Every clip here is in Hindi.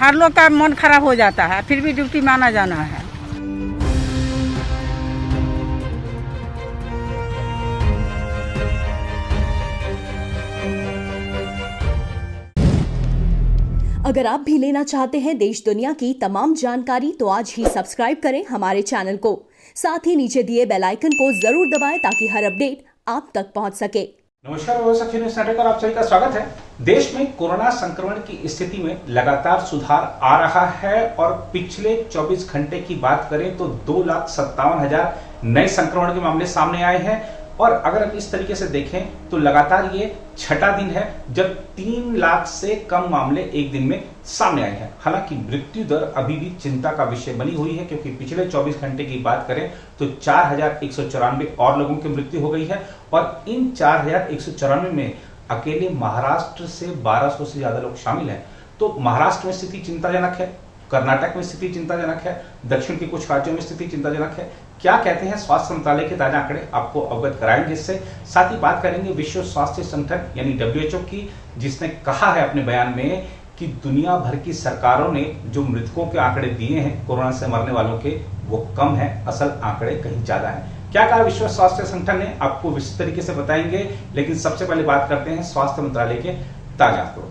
हर लोग का मन खराब हो जाता है, फिर भी ड्यूटी में आना जाना है। अगर आप भी लेना चाहते हैं देश दुनिया की तमाम जानकारी तो आज ही सब्सक्राइब करें हमारे चैनल को। साथ ही नीचे दिए बेल आइकन को जरूर दबाएं ताकि हर अपडेट आप तक पहुंच सके। नमस्कार, व्यवस्था न्यूज नेटवर्क पर आप सभी का स्वागत है। देश में कोरोना संक्रमण की स्थिति में लगातार सुधार आ रहा है और पिछले 24 घंटे की बात करें तो 2,57,000 नए संक्रमण के मामले सामने आए हैं। और अगर आप इस तरीके से देखें तो लगातार ये छठा दिन है जब 3 लाख से कम मामले एक दिन में सामने आए हैं। हालांकि मृत्यु दर अभी भी चिंता का विषय बनी हुई है, क्योंकि पिछले 24 घंटे की बात करें तो 4,194 और लोगों की मृत्यु हो गई है। और इन 4,194 में अकेले महाराष्ट्र से 1,200 से ज्यादा लोग शामिल हैं। तो महाराष्ट्र में स्थिति चिंताजनक है, कर्नाटक में स्थिति चिंताजनक है, दक्षिण के कुछ राज्यों में स्थिति चिंताजनक है। क्या कहते हैं स्वास्थ्य मंत्रालय के ताजा आंकड़े, आपको अवगत कराएंगे इससे। साथ ही बात करेंगे विश्व स्वास्थ्य संगठन यानी WHO की, जिसने कहा है अपने बयान में कि दुनिया भर की सरकारों ने जो मृतकों के आंकड़े दिए हैं कोरोना से मरने वालों के, वो कम है, असल आंकड़े कहीं ज्यादा है। क्या कहा विश्व स्वास्थ्य संगठन ने, आपको विस्तृत तरीके से बताएंगे। लेकिन सबसे पहले बात करते हैं स्वास्थ्य मंत्रालय के ताजा आंकड़ों।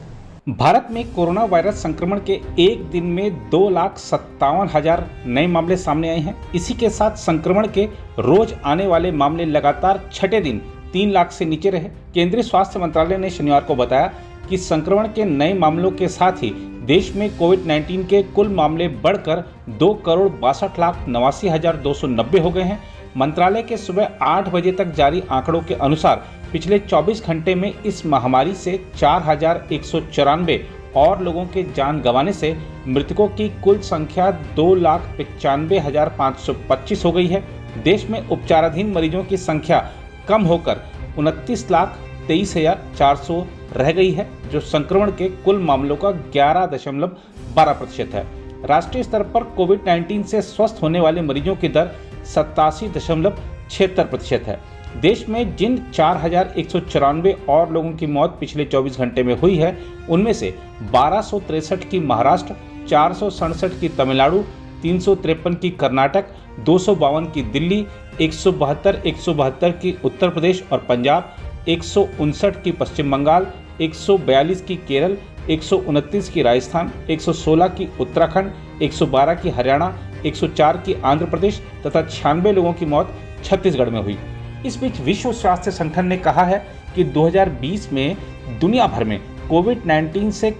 भारत में कोरोना वायरस संक्रमण के एक दिन में 2,57,000 नए मामले सामने आए हैं। इसी के साथ संक्रमण के रोज आने वाले मामले लगातार छठे दिन 3 लाख से नीचे रहे। केंद्रीय स्वास्थ्य मंत्रालय ने शनिवार को बताया कि संक्रमण के नए मामलों के साथ ही देश में कोविड-19 के कुल मामले बढ़कर 2,62,89,290 हो गए हैं। मंत्रालय के सुबह 8 बजे तक जारी आंकड़ों के अनुसार पिछले 24 घंटे में इस महामारी से 4,194 और लोगों के जान गंवाने से मृतकों की कुल संख्या 2,95,525 हो गई है। देश में उपचाराधीन मरीजों की संख्या कम होकर 29,23,400 रह गई है, जो संक्रमण के कुल मामलों का 11.12% है। राष्ट्रीय स्तर पर कोविड-19 से स्वस्थ होने वाले मरीजों की दर 87.76% है। देश में जिन 4,194 और लोगों की मौत पिछले 24 घंटे में हुई है, उनमें से 1,263 की महाराष्ट्र, 467 की तमिलनाडु, 353 की कर्नाटक, 252 की दिल्ली, 172 की उत्तर प्रदेश और पंजाब, 159 की पश्चिम बंगाल, 142 की केरल, 129 की राजस्थान, 116 की उत्तराखंड, 112 की हरियाणा, 104 की आंध्र प्रदेश तथा 96 लोगों की मौत छत्तीसगढ़ में हुई। इस बीच विश्व स्वास्थ्य संगठन ने कहा है कि 2020 में दुनिया भर में कोविड-19 से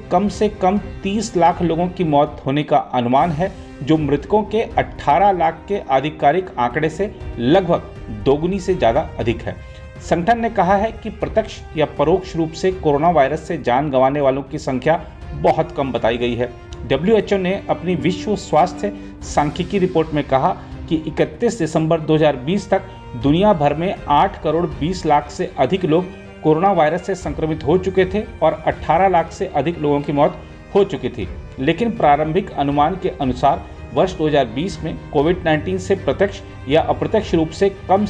कम 30 लाख लोगों की मौत होने का अनुमान है, जो मृतकों के 18 लाख के आधिकारिक आंकड़े से लगभग दोगुनी से ज़्यादा अधिक है। संगठन ने कहा है कि प्रत्यक्ष या परोक्ष रूप से कोरोना वायरस से जान गंवाने वालों की संख्या बहुत कम बताई गई है। WHO ने अपनी विश्व स्वास्थ्य सांख्यिकी रिपोर्ट में कहा कि 31 दिसंबर 2020 तक दुनिया भर में 8 करोड़ 20 लाख से अधिक लोग कोरोना वायरस से संक्रमित हो चुके थे और 18 लाख से अधिक लोगों की मौत हो चुकी थी। लेकिन प्रारंभिक अनुमान के अनुसार वर्ष 2020 में कोविड-19 से प्रत्यक्ष या अप्रत्यक्ष रूप से कम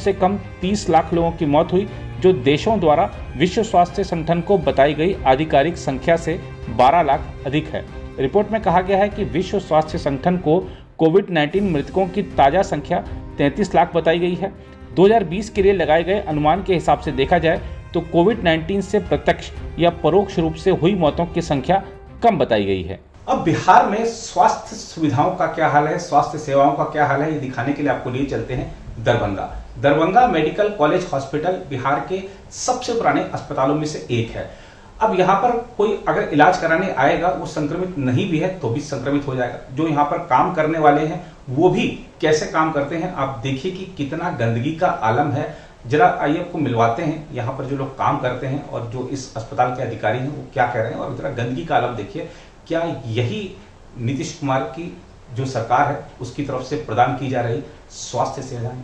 30 लाख लोगों की मौत हुई, जो देशों द्वारा विश्व स्वास्थ्य संगठन को बताई गई आधिकारिक संख्या से 12 लाख अधिक है। रिपोर्ट में कहा गया है कि विश्व स्वास्थ्य संगठन को कोविड-19 मृतकों की ताज़ा संख्या 33 लाख बताई गई है। 2020 के लिए लगाए गए अनुमान के हिसाब से देखा जाए तो कोविड-19 से प्रत्यक्ष या परोक्ष रूप से हुई मौतों की संख्या कम बताई गई है। अब बिहार में स्वास्थ्य सुविधाओं का क्या हाल है, स्वास्थ्य सेवाओं का क्या हाल है, ये दिखाने के लिए आपको लिए चलते हैं Darbhanga medical college hospital Bihar के सबसे पुराने अस्पतालों में से एक है। अब यहाँ पर कोई अगर इलाज कराने आएगा, वो संक्रमित नहीं भी है तो भी संक्रमित हो जाएगा। जो यहाँ पर काम करने वाले हैं वो भी कैसे काम करते हैं, आप देखिए कि कितना गंदगी का आलम है। जरा आइए आपको मिलवाते हैं यहाँ पर जो लोग काम करते हैं और जो इस अस्पताल के अधिकारी हैं वो क्या कह रहे हैं, और जरा गंदगी का आलम देखिए। क्या यही नीतीश कुमार की जो सरकार है उसकी तरफ से प्रदान की जा रही स्वास्थ्य सेवाएं?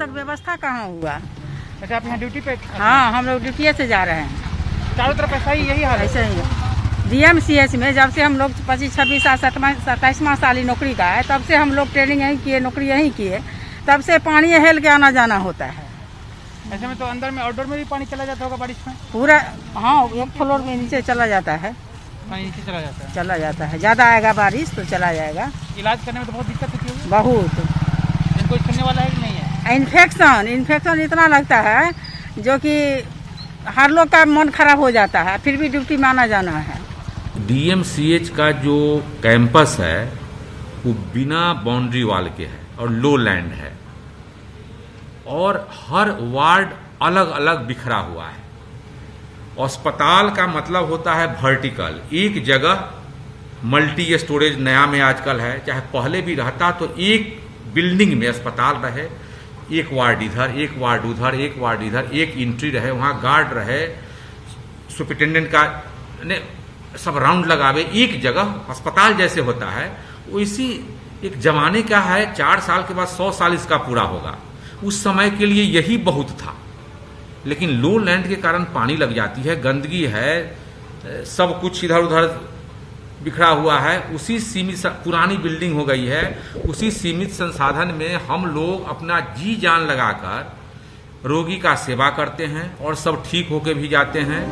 तक व्यवस्था कहाँ हुआ। अच्छा, आप यहाँ ड्यूटी पे? हाँ, हम लोग ड्यूटी से जा रहे हैं। चारों तरफ ऐसा ही, यही हाल है? ऐसे ही DMCH में जब से हम लोग 25, 26 साल 27वां साल ही नौकरी का है, तब से हम लोग ट्रेनिंग यहीं किए, नौकरी यहीं किए, तब से पानी हेल के आना जाना होता है। ऐसे में तो अंदर में आउटडोर में भी पानी चला जाता होगा बारिश में? पूरा, हाँ, एक फ्लोर में नीचे चला जाता है। पानी नीचे चला जाता है? चला जाता है, ज़्यादा आएगा बारिश तो चला जाएगा। इलाज करने में तो बहुत दिक्कत होती होगी? बहुत। इनको सुनने वाला है कि नहीं है? इन्फेक्शन इतना लगता है जो कि हर लोग का मन खराब हो जाता है, फिर भी ड्यूटी में आना जाना है। DMCH का जो कैंपस है वो बिना बाउंड्री वाल के है और लो लैंड है, और हर वार्ड अलग अलग बिखरा हुआ है। अस्पताल का मतलब होता है वर्टिकल, एक जगह मल्टी स्टोरेज नया में आजकल है, चाहे पहले भी रहता तो एक बिल्डिंग में अस्पताल रहे, एक वार्ड इधर, एक वार्ड उधर, एक वार्ड इधर, एक एंट्री रहे, वहाँ गार्ड रहे, सुपरिटेंडेंट का ने सब राउंड लगावे, एक जगह अस्पताल जैसे होता है वैसी एक जमाने का है। 4 साल के बाद 100 साल इसका पूरा होगा। उस समय के लिए यही बहुत था, लेकिन लो लैंड के कारण पानी लग जाती है, गंदगी है, सब कुछ इधर उधर बिखरा हुआ है। उसी सीमित पुरानी बिल्डिंग हो गई है, उसी सीमित संसाधन में हम लोग अपना जी जान लगाकर रोगी का सेवा करते हैं और सब ठीक होके भी जाते हैं।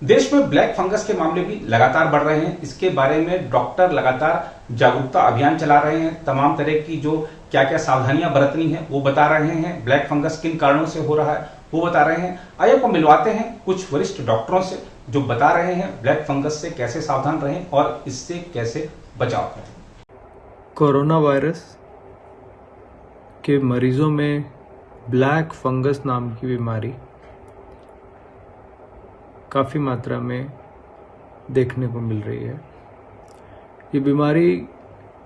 देश में ब्लैक फंगस के मामले भी लगातार बढ़ रहे हैं। इसके बारे में डॉक्टर लगातार जागरूकता अभियान चला रहे हैं। तमाम तरह की जो क्या क्या सावधानियां बरतनी है वो बता रहे हैं। ब्लैक फंगस किन कारणों से हो रहा है वो बता रहे हैं। आइए को मिलवाते हैं कुछ वरिष्ठ डॉक्टरों से जो बता रहे हैं ब्लैक फंगस से कैसे सावधान रहें और इससे कैसे बचाव करें। कोरोना वायरस के मरीजों में ब्लैक फंगस नाम की बीमारी काफ़ी मात्रा में देखने को मिल रही है। ये बीमारी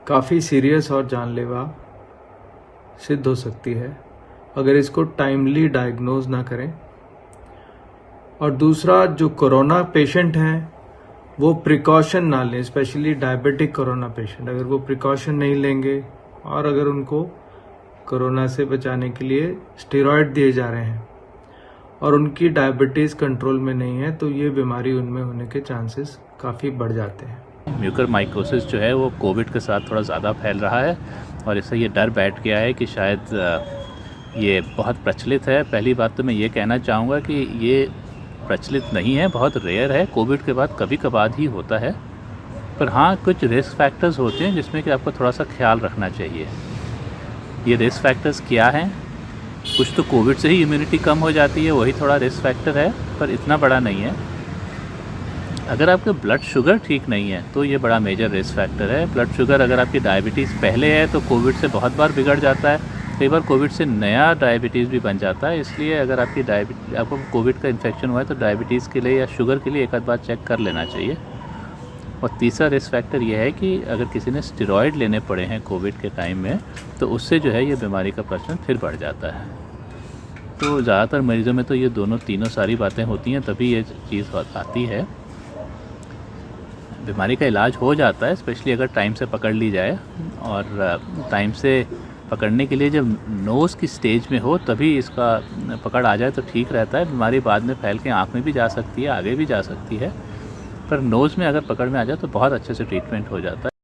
काफ़ी सीरियस और जानलेवा सिद्ध हो सकती है अगर इसको टाइमली डायग्नोज ना करें। और दूसरा, जो कोरोना पेशेंट हैं वो प्रिकॉशन ना लें, स्पेशली डायबिटिक कोरोना पेशेंट। अगर वो प्रिकॉशन नहीं लेंगे और अगर उनको कोरोना से बचाने के लिए स्टेरॉयड दिए जा रहे हैं और उनकी डायबिटीज़ कंट्रोल में नहीं है, तो ये बीमारी उनमें होने के चांसेस काफ़ी बढ़ जाते हैं। म्यूकरमाइकोसिस जो है वो कोविड के साथ थोड़ा ज़्यादा फैल रहा है और इससे ये डर बैठ गया है कि शायद ये बहुत प्रचलित है। पहली बात तो मैं ये कहना चाहूँगा कि ये प्रचलित नहीं है, बहुत रेयर है, कोविड के बाद कभी कभार ही होता है। पर हाँ, कुछ रिस्क फैक्टर्स होते हैं जिसमें कि आपको थोड़ा सा ख्याल रखना चाहिए। ये रिस्क फैक्टर्स क्या हैं? कुछ तो कोविड से ही इम्यूनिटी कम हो जाती है, वही थोड़ा रिस्क फैक्टर है, पर इतना बड़ा नहीं है। अगर आपका ब्लड शुगर ठीक नहीं है तो ये बड़ा मेजर रिस्क फैक्टर है। ब्लड शुगर, अगर आपकी डायबिटीज़ पहले है तो कोविड से बहुत बार बिगड़ जाता है, कई बार कोविड से नया डायबिटीज़ भी बन जाता है। इसलिए अगर आपको कोविड का इन्फेक्शन हुआ है तो डायबिटीज़ के लिए या शुगर के लिए एक आध बार चेक कर लेना चाहिए। और तीसरा रिस्क फैक्टर ये है कि अगर किसी ने स्टेरॉयड लेने पड़े हैं कोविड के टाइम में तो उससे जो है ये बीमारी का प्रचलन फिर बढ़ जाता है। तो ज़्यादातर मरीज़ों में तो ये तीनों सारी बातें होती हैं, तभी ये चीज़ आती है। बीमारी का इलाज हो जाता है, स्पेशली अगर टाइम से पकड़ ली जाए, और टाइम से पकड़ने के लिए जब नोज़ की स्टेज में हो तभी इसका पकड़ आ जाए तो ठीक रहता है। बीमारी बाद में फैल के आँख में भी जा सकती है, आगे भी जा सकती है, पर नोज़ में अगर पकड़ में आ जाए तो बहुत अच्छे से ट्रीटमेंट हो जाता है।